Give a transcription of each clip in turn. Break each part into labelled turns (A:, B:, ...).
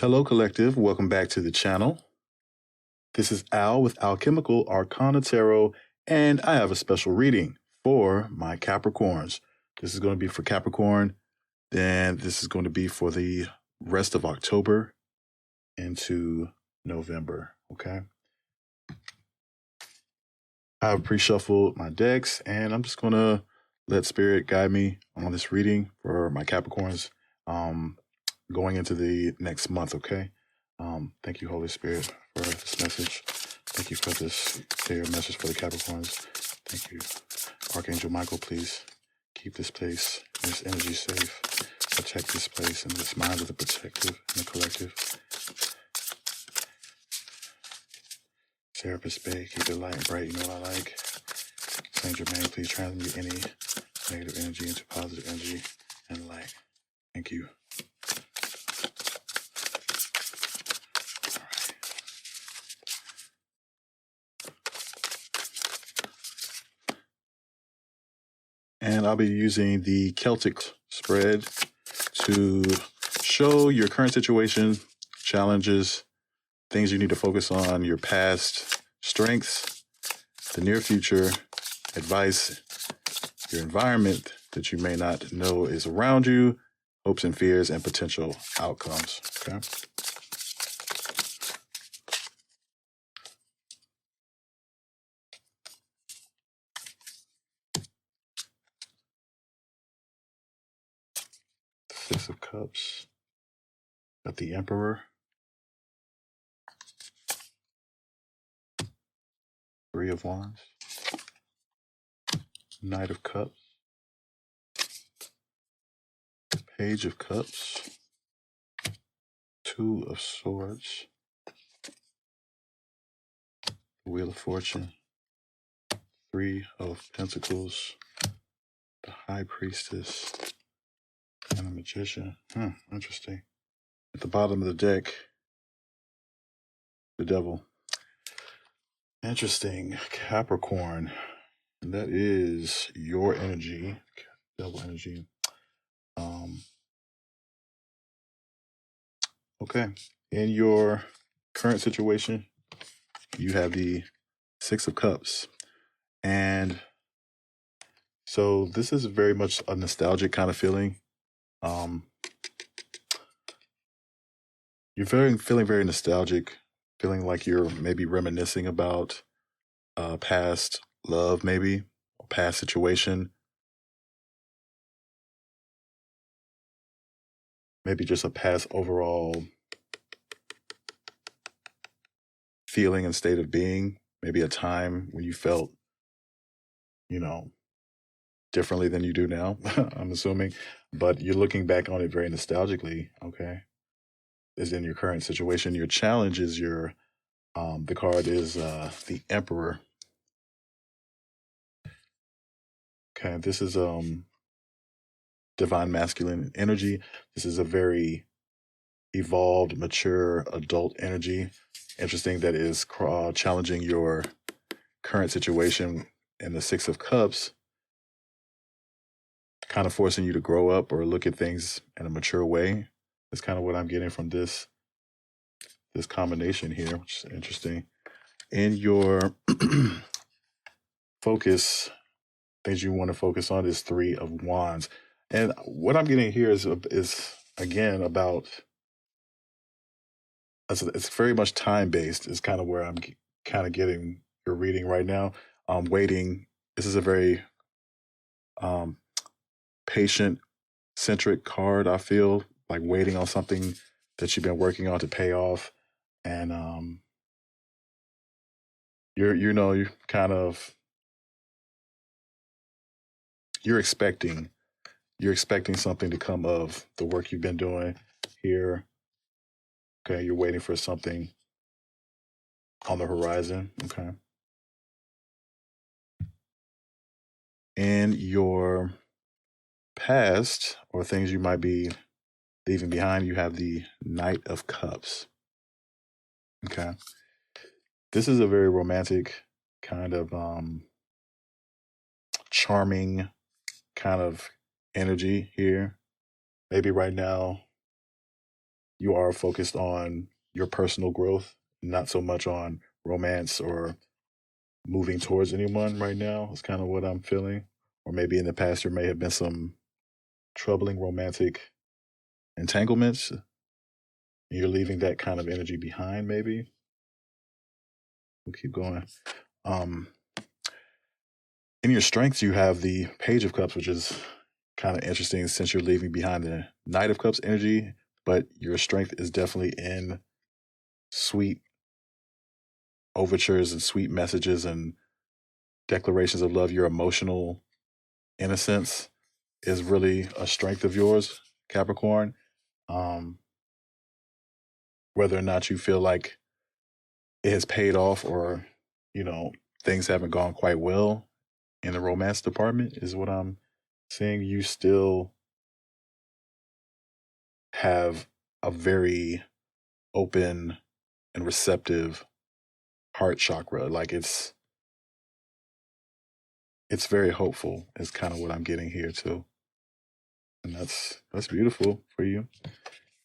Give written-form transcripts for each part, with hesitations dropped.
A: Hello, Collective. Welcome back to the channel. This is Al with Alchemical Arcana Tarot, and I have a special reading for my Capricorns. This is going to be for Capricorn, then this is going to be for the rest of October into November, okay? I have pre-shuffled my decks, and I'm just going to let Spirit guide me on this reading for my Capricorns going into the next month, okay? Thank you, Holy Spirit, for this message. Thank you for this clear message for the Capricorns. Thank you. Archangel Michael, please keep this place and this energy safe. Protect this place and this mind of the protective and the collective. Serapis Bay, keep it light and bright, you know what I like. Saint Germain, please transmute any negative energy into positive energy and light. Thank you. And I'll be using the Celtic spread to show your current situation, challenges, things you need to focus on, your past strengths, the near future, advice, your environment that you may not know is around you, hopes and fears, and potential outcomes, okay? Six of Cups, got the Emperor, Three of Wands, Knight of Cups, Page of Cups, Two of Swords, Wheel of Fortune, Three of Pentacles, the High Priestess, and the Magician. Interesting. At the bottom of the deck, the Devil. Interesting. Capricorn. And that is your energy. Devil energy. Okay. In your current situation, you have the Six of Cups. And so this is very much a nostalgic kind of feeling. You're feeling very nostalgic, feeling like you're maybe reminiscing about past love, maybe, or past situation. Maybe just a past overall feeling and state of being. Maybe a time when you felt, differently than you do now, I'm assuming. But you're looking back on it very nostalgically, okay? Is in your current situation. Your challenge is the card is the Emperor. Okay, this is divine masculine energy. This is a very evolved, mature, adult energy. Interesting that is challenging your current situation. And the Six of Cups, kind of forcing you to grow up or look at things in a mature way. That's kind of what I'm getting from this combination here, which is interesting. In your focus, things you want to focus on is Three of Wands. And what I'm getting here is again about, it's very much time-based is kind of where I'm kind of getting your reading right now. Waiting. This is a very patient-centric card, I feel, like waiting on something that you've been working on to pay off. And you're kind of, you're expecting something to come of the work you've been doing here. Okay, you're waiting for something on the horizon. Okay. In your past, or things you might be leaving behind, you have the Knight of Cups. Okay. This is a very romantic, kind of charming kind of energy here. Maybe right now you are focused on your personal growth, not so much on romance or moving towards anyone right now. Is kind of what I'm feeling. Or maybe in the past there may have been some troubling romantic entanglements. And you're leaving that kind of energy behind, maybe. We'll keep going. Um, in your strengths, you have the Page of Cups, which is kind of interesting since you're leaving behind the Knight of Cups energy, but your strength is definitely in sweet overtures and sweet messages and declarations of love. Your emotional innocence is really a strength of yours, Capricorn. Um, whether or not you feel like it has paid off or, you know, things haven't gone quite well in the romance department is what I'm seeing. You still have a very open and receptive heart chakra. Like it's very hopeful is kind of what I'm getting here too. And that's beautiful for you,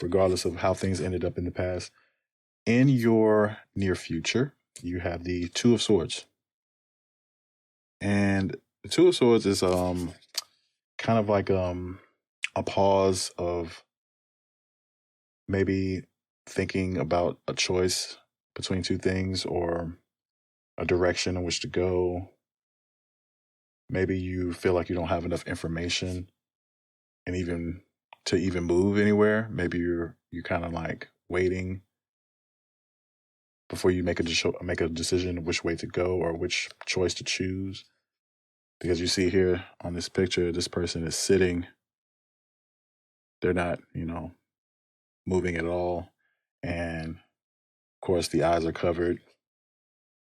A: regardless of how things ended up in the past. In your near future, you have the Two of Swords. And the Two of Swords is kind of like a pause of maybe thinking about a choice between two things or a direction in which to go. Maybe you feel like you don't have enough information and even to even move anywhere. Maybe you're kind of like waiting before you make a decision which way to go or which choice to choose. Because you see here on this picture, this person is sitting. They're not, moving at all. And of course, the eyes are covered.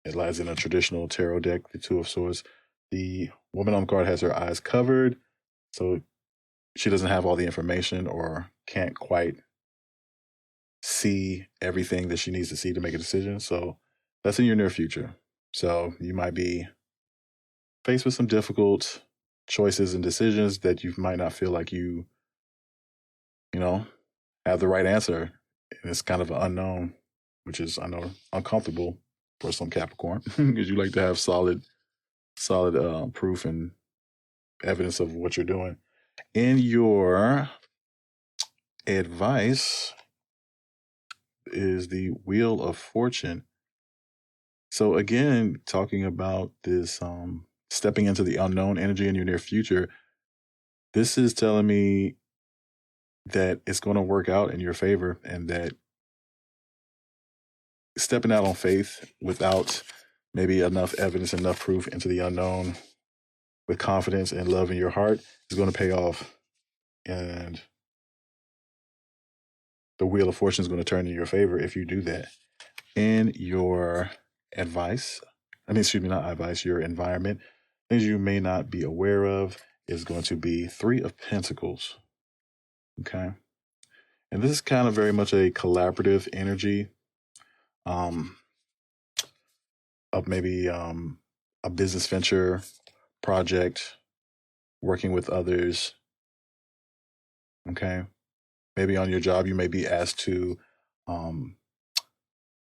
A: It lies in a traditional tarot deck, the Two of Swords. The woman on the card has her eyes covered, so she doesn't have all the information or can't quite see everything that she needs to see to make a decision. So that's in your near future. So you might be faced with some difficult choices and decisions that you might not feel like you know, have the right answer. And it's kind of an unknown, which is, I know, uncomfortable for some Capricorn because you like to have solid proof and evidence of what you're doing. In your advice is the Wheel of Fortune. So again, talking about this stepping into the unknown energy in your near future, this is telling me that it's going to work out in your favor and that stepping out on faith without maybe enough evidence, enough proof into the unknown with confidence and love in your heart is going to pay off. And the Wheel of Fortune is going to turn in your favor if you do that. In your not advice, your environment, things you may not be aware of is going to be Three of Pentacles. Okay. And this is kind of very much a collaborative energy of maybe a business venture, project, working with others. Okay. Maybe on your job, you may be asked to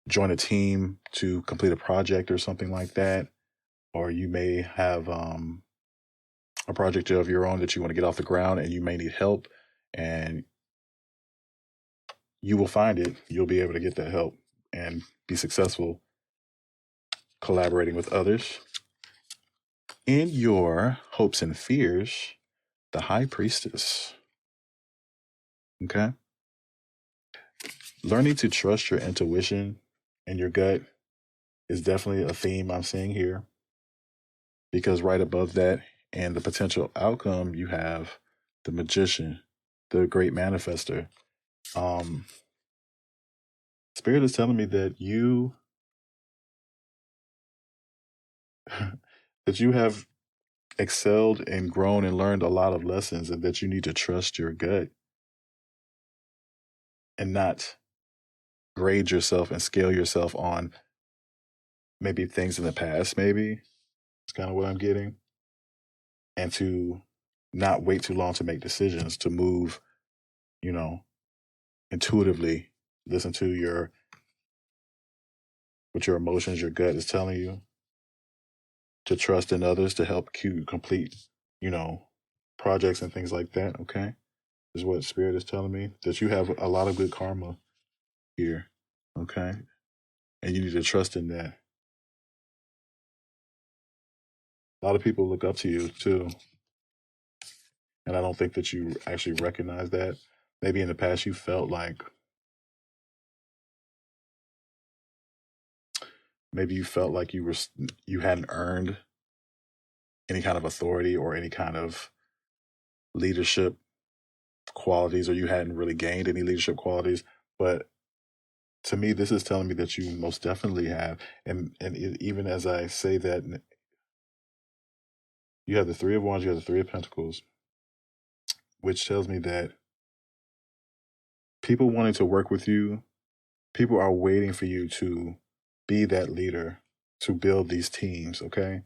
A: join a team to complete a project or something like that. Or you may have a project of your own that you want to get off the ground and you may need help, and you will find it. You'll be able to get that help and be successful collaborating with others. In your hopes and fears, the High Priestess. Okay. Learning to trust your intuition and your gut is definitely a theme I'm seeing here, because right above that and the potential outcome, you have the Magician, the great manifester. Spirit is telling me that that you have excelled and grown and learned a lot of lessons, and that you need to trust your gut and not grade yourself and scale yourself on maybe things in the past. Maybe it's kind of what I'm getting. And to not wait too long to make decisions, to move, you know, intuitively listen to what your emotions, your gut is telling you, to trust in others to help you complete, projects and things like that, okay? Is what Spirit is telling me, that you have a lot of good karma here, okay? And you need to trust in that. A lot of people look up to you too. And I don't think that you actually recognize that. Maybe in the past you felt like you hadn't earned any kind of authority or any kind of leadership qualities, or you hadn't really gained any leadership qualities. But to me, this is telling me that you most definitely have. And even as I say that, you have the Three of Wands, you have the Three of Pentacles, which tells me that people wanting to work with you, people are waiting for you to be that leader, to build these teams, okay?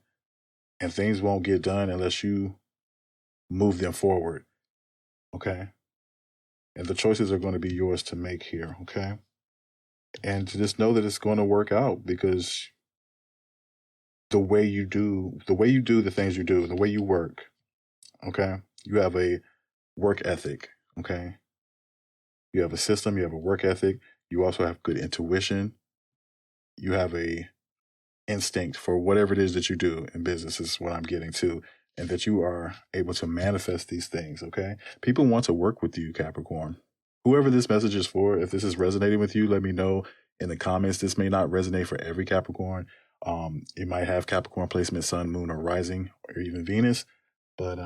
A: And things won't get done unless you move them forward, okay? And the choices are going to be yours to make here, okay? And to just know that it's going to work out, because the way you do the things you do, the way you work, okay? You have a work ethic, okay? You have a system, you have a work ethic. You also have good intuition. You have a instinct for whatever it is that you do in business, is what I'm getting to, and that you are able to manifest these things, okay? People want to work with you, Capricorn. Whoever this message is for, if this is resonating with you, let me know in the comments. This may not resonate for every Capricorn. It might have Capricorn placement, Sun, Moon, or Rising, or even Venus. But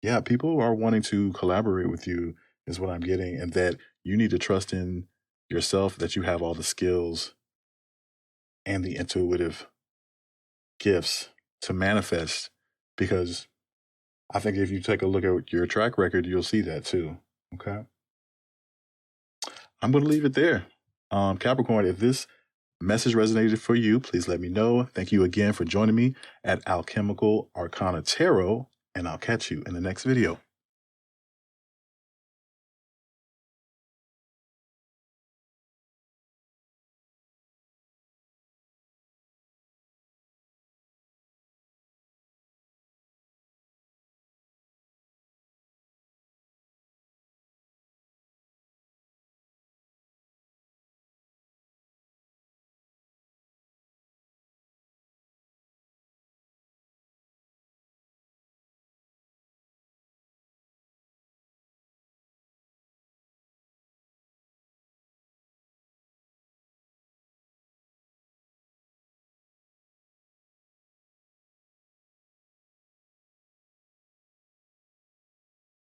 A: yeah, people are wanting to collaborate with you, is what I'm getting, and that you need to trust in yourself, that you have all the skills and the intuitive gifts to manifest, because I think if you take a look at your track record, you'll see that too, okay? I'm going to leave it there. Capricorn, if this message resonated for you, please let me know. Thank you again for joining me at Alchemical Arcana Tarot, and I'll catch you in the next video.